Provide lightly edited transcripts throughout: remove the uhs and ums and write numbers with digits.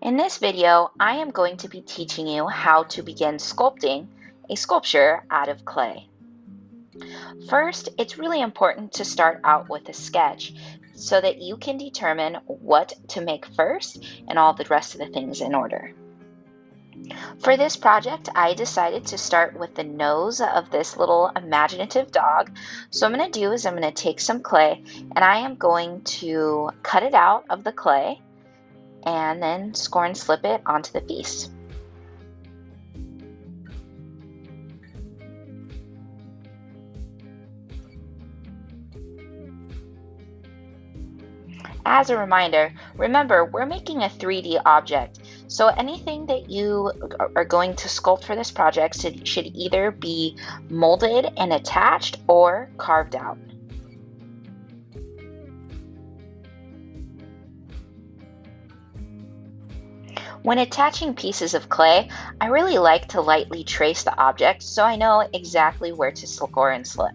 In this video, I am going to be teaching you how to begin sculpting a sculpture out of clay. First, it's really important to start out with a sketch so that you can determine what to make first and all the rest of the things in order. For this project, I decided to start with the nose of this little imaginative dog. So what I'm going to do is I'm going to take some clay and I am going to cut it out of the clay and then score and slip it onto the piece. As a reminder, remember we're making a 3D object, so anything that you are going to sculpt for this project should either be molded and attached or carved out. When attaching pieces of clay, I really like to lightly trace the object so I know exactly where to score and slip.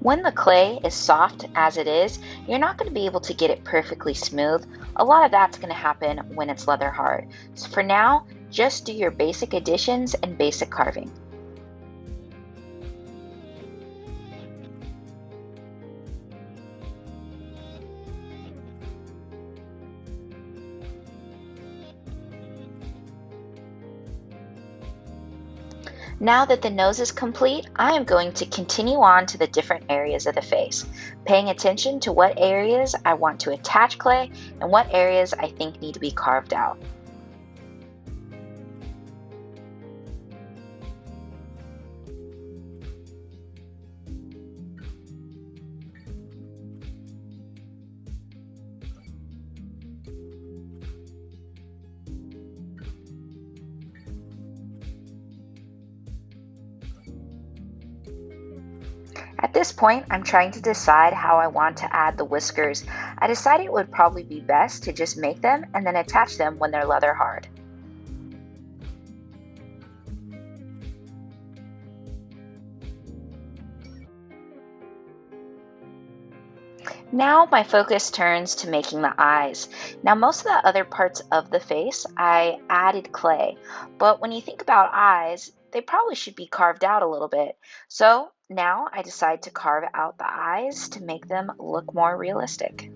When the clay is soft as it is, you're not going to be able to get it perfectly smooth. A lot of that's going to happen when it's leather hard. So for now, just do your basic additions and basic carving. Now that the nose is complete, I am going to continue on to the different areas of the face, paying attention to what areas I want to attach clay and what areas I think need to be carved out. At this point, I'm trying to decide how I want to add the whiskers. I decided it would probably be best to just make them and then attach them when they're leather hard. Now my focus turns to making the eyes. Now most of the other parts of the face I added clay, but when you think about eyes, they probably should be carved out a little bit. So now I decide to carve out the eyes to make them look more realistic.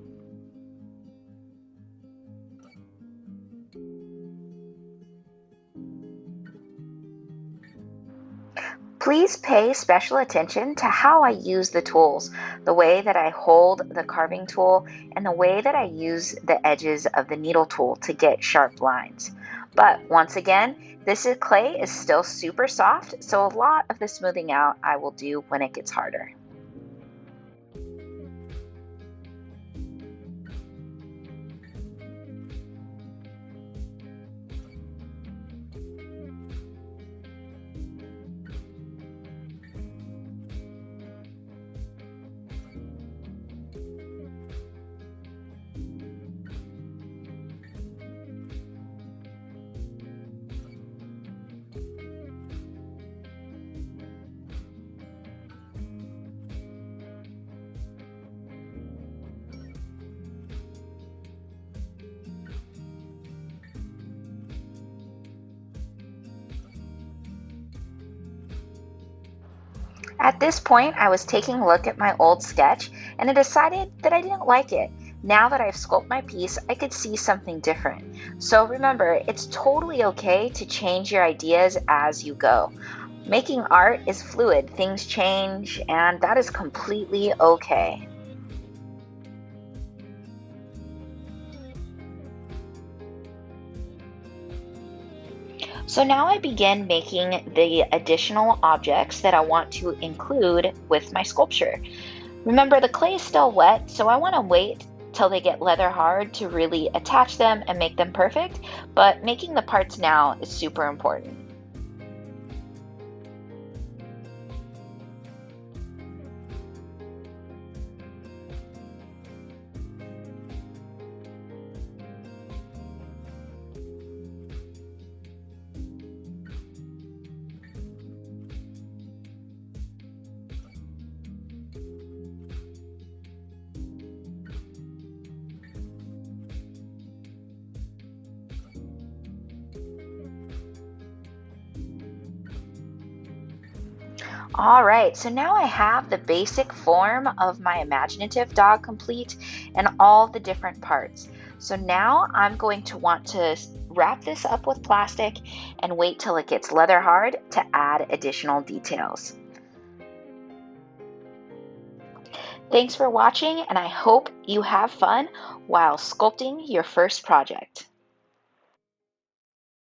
Please pay special attention to how I use the tools, the way that I hold the carving tool, and the way that I use the edges of the needle tool to get sharp lines. But once again, clay is still super soft, so a lot of the smoothing out I will do when it gets harder. At this point, I was taking a look at my old sketch and I decided that I didn't like it. Now that I've sculpted my piece, I could see something different. So remember, it's totally okay to change your ideas as you go. Making art is fluid, things change, and that is completely okay. So now I begin making the additional objects that I want to include with my sculpture. Remember, the clay is still wet, so I want to wait till they get leather hard to really attach them and make them perfect, but making the parts now is super important. All right, so now I have the basic form of my imaginative dog complete and all the different parts. So now I'm going to want to wrap this up with plastic and wait till it gets leather hard to add additional details. Thanks for watching, and I hope you have fun while sculpting your first project.